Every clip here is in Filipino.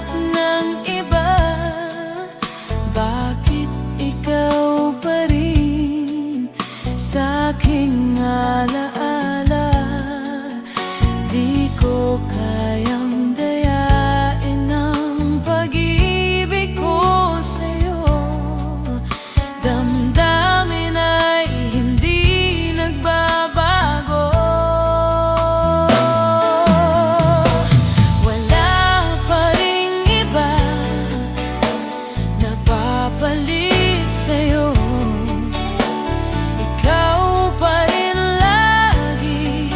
humanap ng iba? Bakit ikaw pa rin sa aking alaala? Di ko kayang dayain ang pag-ibig ko sa'yo. Damdamin ay hindi nagbabago. Wala pa ring iba na papalit sa'yo. Ikaw pa rin lagi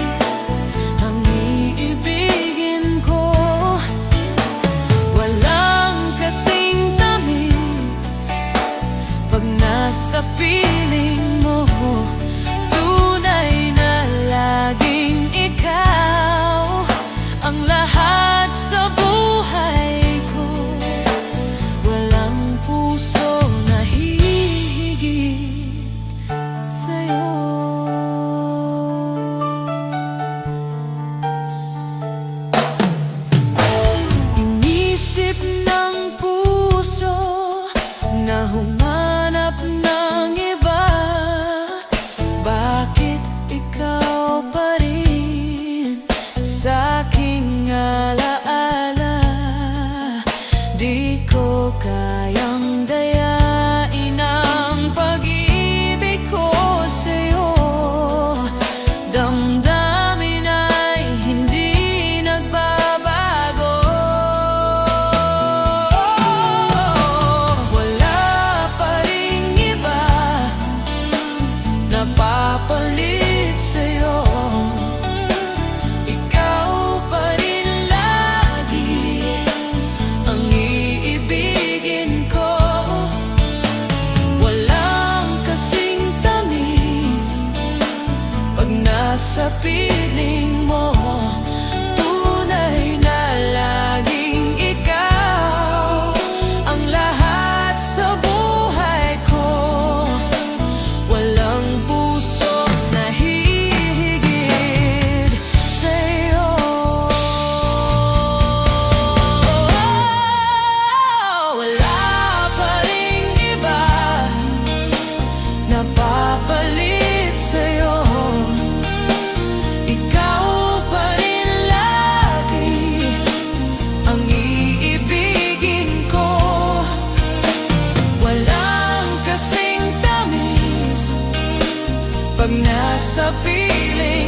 ang iibigin ko. Walang kasing tamis pag nasa piling mo. Tunay na laging ikaw ang lahat sa buhay ko. Walang puso na hihigit sa'yo. Inisip ng puso na humanap ng iba. Bakit ikaw pa rin sa aking alaala? Di ko kayang dayain ang pag-ibig ko sa'yo. Damdamin ay hindi nagbabago. Wala pa ring iba na papalit sa'yo. Ikaw pa rin lagi ang iibigin ko. Walang kasing tamis pag nasa piling mo. Tunay na laging ikaw ang lahat sa buhay ko. Walang puso na hihigit sa'yo. Wala pa ring iba na papalit sa'yo. Ikaw pa rin lagi ang iibigin ko. Walang kasing tamis pag nasa piling